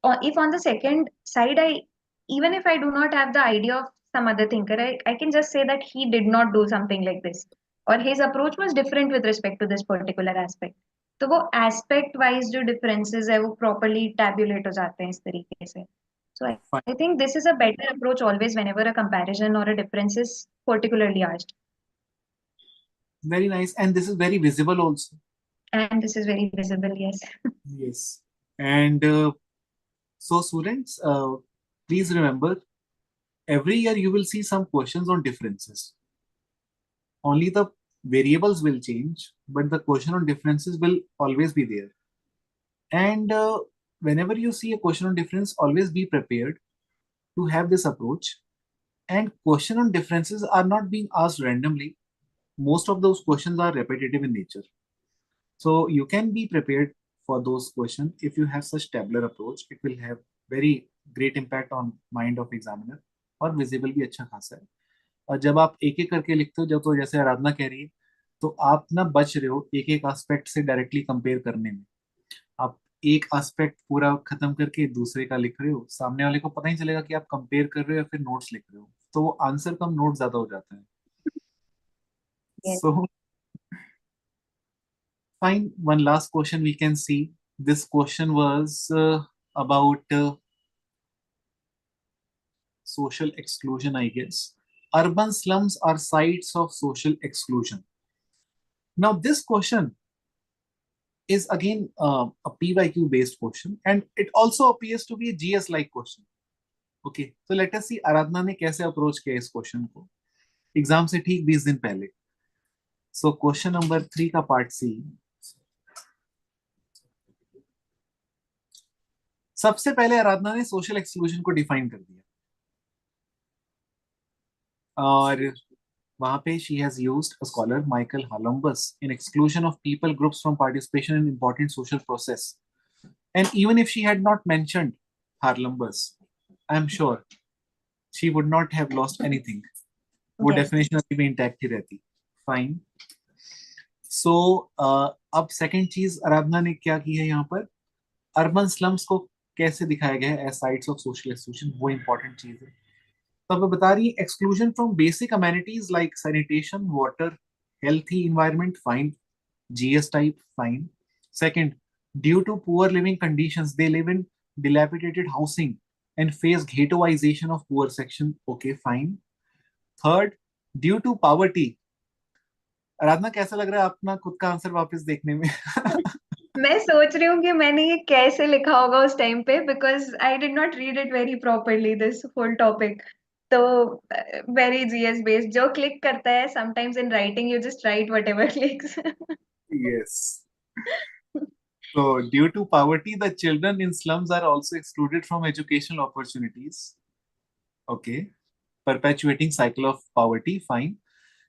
or if on the second side even if I do not have the idea of some other thinker, I can just say that he did not do something like this, or his approach was different with respect to this particular aspect. तो वो aspect wise जो differences है वो properly tabulate हो जाते हैं इस तरीके से. So I Fine. think this is a better approach always whenever a comparison or a difference is particularly asked. Very nice. And this is very visible also. And this is very visible, yes. Yes. And so students, please remember, every year you will see some questions on differences. Only the variables will change, but the question on differences will always be there. And whenever you see a question on difference, always be prepared to have this approach. And question on differences are not being asked randomly. Most of those questions are repetitive in nature. So you can be prepared for those questions. If you have such tabular approach, it will have very great impact on mind of examiner और visible भी अच्छा खासा है. और जब आप एक एक करके लिखते हो, जब तो जैसे आराधना कह रही है, तो आप ना बच रहे हो एक एक एस्पेक्ट से डायरेक्टली कंपेयर करने में. आप एक एस्पेक्ट पूरा खत्म करके दूसरे का लिख रहे हो, सामने वाले को पता ही चलेगा कि आप कंपेयर कर रहे हो या फिर नोट्स लिख रहे हो, तो वो आंसर कम नोट ज्यादा हो जाता है. Yes. So fine, one last question we can see. This question was about social exclusion, I guess. Urban slums are sites of social exclusion. Now, this question is again a PYQ based question, and it also appears to be a GS like question. Okay, so let us see आराधना ने कैसे approach किया इस question को exam से ठीक 20 दिन पहले. So question number 3 का पार्ट सी. सबसे पहले आराधना ने सोशल एक्सक्लूजन को डिफाइन कर दिया और वहां पे she has used a scholar Michael Halumbus in exclusion of people groups from participation in important social process. And even if she had not mentioned Halumbus, I'm sure she would not have lost anything. वो Yes. Definition अभी भी intact ही रहती. Fine. सो अब second चीज आराधना ने क्या की है यहाँ पर, अर्बन स्लम्स को कैसे दिखाया गया है as sites of social exclusion, वो इंपॉर्टेंट चीज है. तो अब बता रही है exclusion from basic amenities like sanitation, water, healthy environment, fine. GS type, fine. Second, due to poor living conditions, they live in dilapidated housing and face ghettoization of poor section. Okay, fine. Third, due to poverty. आराधना कैसा लग रहा है अपना खुद का answer वापस देखने में? मैं सोच रही हूँ कि मैंने ये कैसे लिखा होगा उस टाइम पे because I did not read it very properly this whole topic. तो वेरी जीएस बेस्ड जो क्लिक करता है sometimes in writing you just write whatever clicks. Yes. So, due to poverty, the children in slums are also excluded from educational opportunities. Okay. Perpetuating cycle of poverty, fine.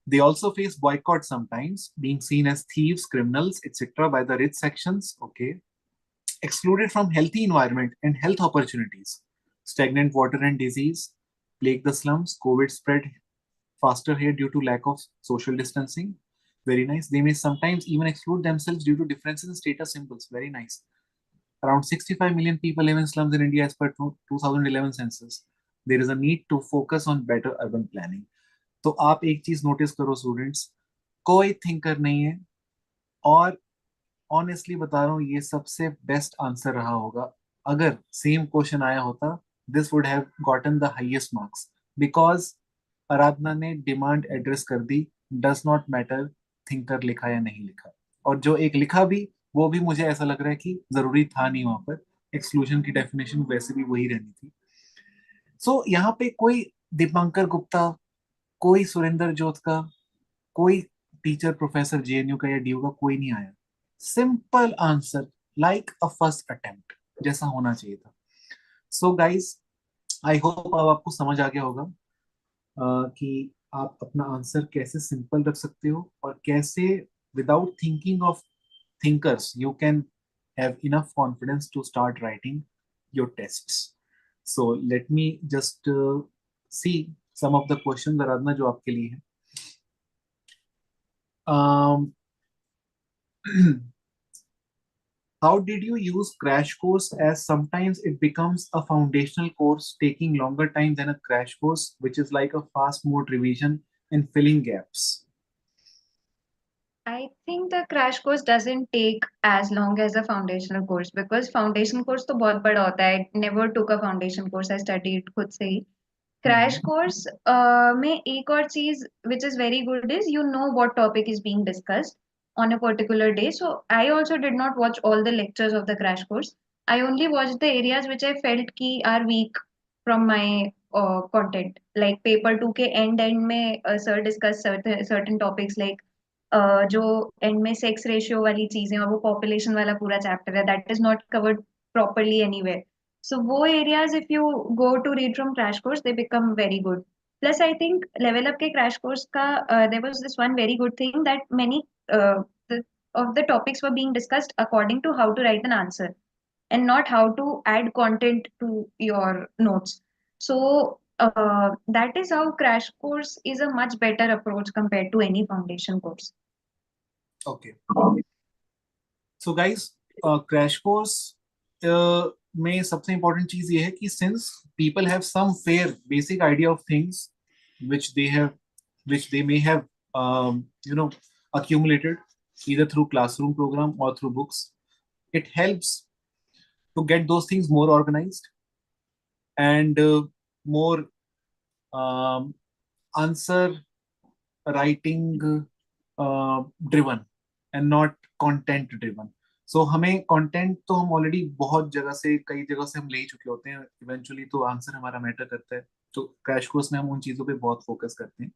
They also face boycott sometimes, being seen as thieves, criminals, etc. by the rich sections. Okay. Excluded from healthy environment and health opportunities. Stagnant water and disease plague the slums. COVID spread faster here due to lack of social distancing. Very nice. They may sometimes even exclude themselves due to differences in status symbols. Very nice. Around 65 million people live in slums in India as per 2011 census. There is a need to focus on better urban planning. तो आप एक चीज notice करो students, कोई thinker नहीं है और honestly बता रहा हूँ ये सबसे बेस्ट आंसर रहा होगा. अगर सेम क्वेश्चन आया होता this would have gotten the highest marks because Aradhana ने डिमांड एड्रेस कर दी. डज नॉट मैटर थिंकर लिखा या नहीं लिखा, और जो एक लिखा भी वो भी मुझे ऐसा लग रहा है कि जरूरी था नहीं वहां पर। एक्सक्लूजन की डेफिनेशन वैसे भी वही रहनी थी। सो यहाँ पे कोई दीपंकर गुप्ता, कोई सुरेंद्र जोत का, कोई टीचर प्रोफेसर जेएनयू का या डीयू का कोई नहीं आया। Simple answer, like a first attempt जैसा होना चाहिए था। सो गाइस, आई होप अब आपको समझ आ गया होगा कि आप अपना आंसर कैसे सिंपल रख सकते हो और कैसे without thinking of thinkers you can have enough confidence to start writing your tests. So let me just see some of the questions, Aradhana, जो आपके लिए है। um, how did you use crash course, as sometimes it becomes a foundational course taking longer time than a crash course, which is like a fast mode revision and filling gaps? I think the crash course doesn't take as long as a foundational course because foundation course तो बहुत बड़ा होता है. I never took a foundation course. I studied खुद से ही. Crash Mhm. course में एक और चीज which is very good is you know what topic is being discussed on a particular day. So I also did not watch all the lectures of the crash course. I only watched the areas which I felt ki are weak from my content. Like paper 2 के end में sir discuss certain topics like जो end में sex ratio वाली चीजें और वो population वाला पूरा chapter है that is not covered properly anywhere. So wo areas if you go to read from crash course, they become very good. Plus, I think level up के crash course का there was this one very good thing that many the, of the topics were being discussed according to how to write an answer and not how to add content to your notes. So that is how crash course is a much better approach compared to any foundation course. Okay. So guys, crash course में सबसे important चीज ये है कि since people have some fair basic idea of things which they have which they may have you know accumulated either through classroom program or through books, it helps to get those things more organized and more um, answer writing driven and not content driven. सो हमें content तो हम already बहुत जगह से, कई जगह से हम ले ही चुके होते हैं, इवेंचुअली तो आंसर हमारा मैटर करता है। तो क्रैश कोर्स में हम उन चीजों पे बहुत फोकस करते हैं।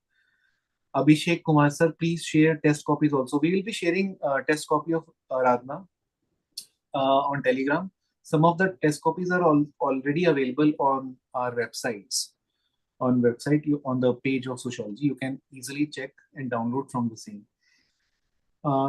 Abhishek Kumar sir, please share test copies also. We will be sharing test copy of Aradhana on Telegram. Some of the test copies are already available on our websites. On website, on the page of sociology, you can easily check and download from the same.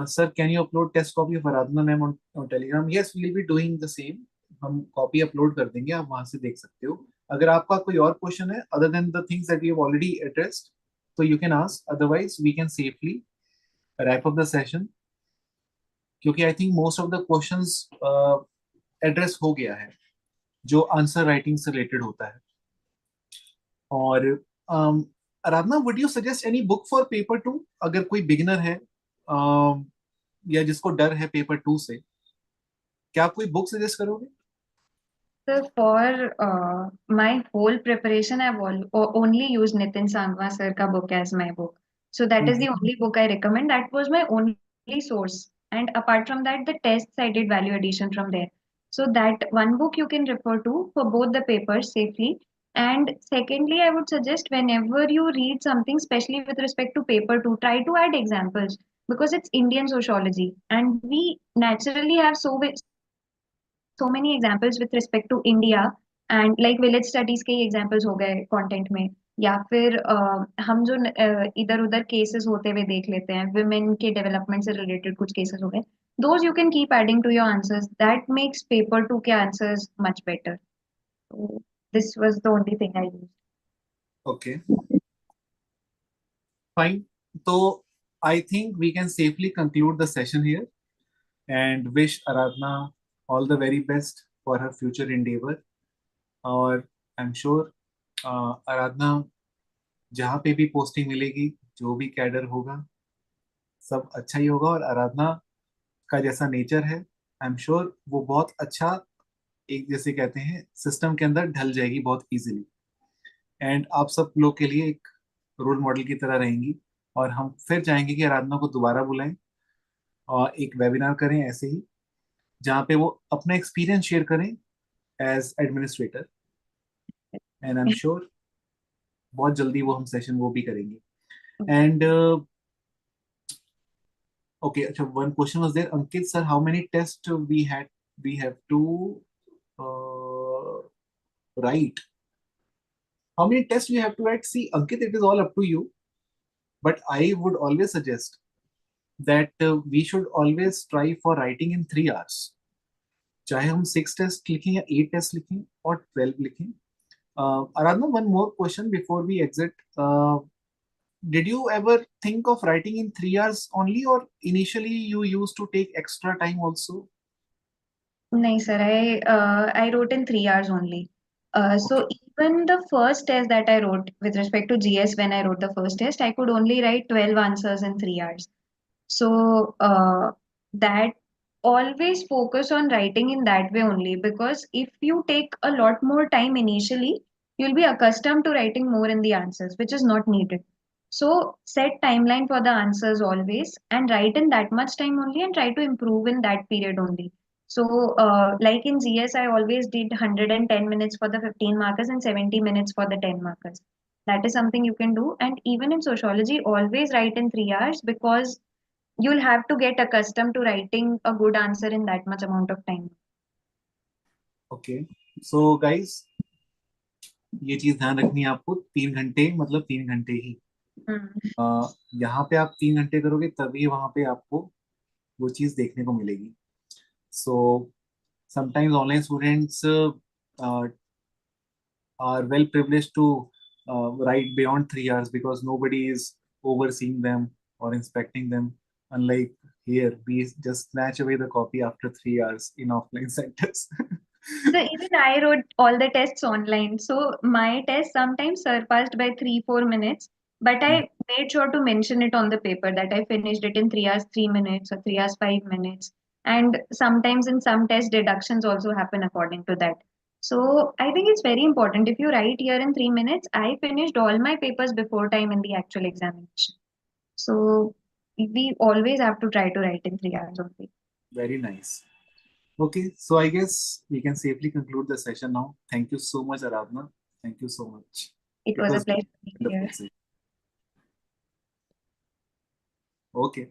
Sir, can you upload test copy of Aradhana ma'am on Telegram? Yes, we will be doing the same. हम copy upload कर देंगे, आप वहां से देख सकते हो। अगर आपका कोई और क्वेश्चन है other than the things that we have already addressed, तो you can ask, otherwise we can safely wrap up the session, क्योंकि I think most of the questions address हो गया है जो आंसर राइटिंग से रिलेटेड होता है। और Aradhana, would you suggest any book for paper 2? अगर कोई बिगिनर है या जिसको डर है पेपर 2 से, क्या आप कोई बुक सजेस्ट करोगे? So for my whole preparation, I've only used Nitin Sangwa sir ka book as my book. So that is the Mhm. only book I recommend. That was my only source. And apart from that, the tests I did value addition from there. So that one book you can refer to for both the papers safely. And secondly, I would suggest whenever you read something, especially with respect to paper two, try to add examples because it's Indian sociology, and we naturally have so many examples with respect to India and like village studies के examples हो गए content में, या फिर हम जो इधर उधर केसेस होते हुए देख लेते हैं women के डेवलपमेंट से रिलेटेड कुछ केसेस हो गए, those you can keep adding to your answers. That makes paper 2 के answers much better. So this was the only thing I used. Okay, fine. तो I think we can safely conclude the session here and wish Aradhana all the very best for her future endeavor. और आई am sure आराधना जहाँ पे भी posting मिलेगी, जो भी cadre होगा, सब अच्छा ही होगा। और आराधना का जैसा नेचर है, आई एम श्योर वो बहुत अच्छा, एक जैसे कहते हैं सिस्टम के अंदर ढल जाएगी बहुत इजीली, एंड आप सब लोग के लिए एक रोल मॉडल की तरह रहेंगी। और हम फिर चाहेंगे कि आराधना को दोबारा बुलाएं और एक वेबिनार करें ऐसे ही, जहाँ पे वो अपना एक्सपीरियंस शेयर करें as administrator, and I am sure बहुत जल्दी वो हम सेशन वो भी करेंगे. एंड okay, अच्छा, one question was there, Ankit sir, how many tests we have to write? How many tests we have to write? See, Ankit, it is all up to you, but I would always suggest that we should always strive for writing in 3 hours. चाहे हम 6 test लिखें या 8 test लिखें और 12 लिखें. Aradhana, one more question before we exit. Did you ever think of writing in 3 hours only, or initially you used to take extra time also? No, sir. I wrote in 3 hours only. So Okay. even the first test that I wrote with respect to GS, when I wrote the first test, I could only write 12 answers in 3 hours. So that always focus on writing in that way only, because if you take a lot more time initially, you'll be accustomed to writing more in the answers, which is not needed. So set timeline for the answers always and write in that much time only and try to improve in that period only. So like in GS, I always did 110 minutes for the 15 markers and 70 minutes for the 10 markers. That is something you can do. And even in sociology, always write in 3 hours, because you'll have to get accustomed to writing a good answer in that much amount of time. Okay. So guys, ये चीज ध्यान रखनी है आपको. 3 घंटे मतलब 3 घंटे ही. यहाँ पे आप 3 घंटे करोगे तभी वहां पे आपको वो चीज देखने को मिलेगी. So sometimes online students are well privileged to write beyond 3 hours because nobody is overseeing them or inspecting them. Unlike here, we just snatch away the copy after 3 hours in offline centers. So even I wrote all the tests online. So my test sometimes surpassed by 3-4 minutes, but I made sure to mention it on the paper that I finished it in 3 hours 3 minutes or 3 hours 5 minutes. And sometimes in some test deductions also happen according to that. So I think it's very important. If you write here in 3 minutes, I finished all my papers before time in the actual examination. So we always have to try to write in 3 hours only. Very nice. Okay, so I guess we can safely conclude the session now. Thank you so much, Aradhana. Thank you so much. It It was a was pleasure being here. wonderful session. Okay.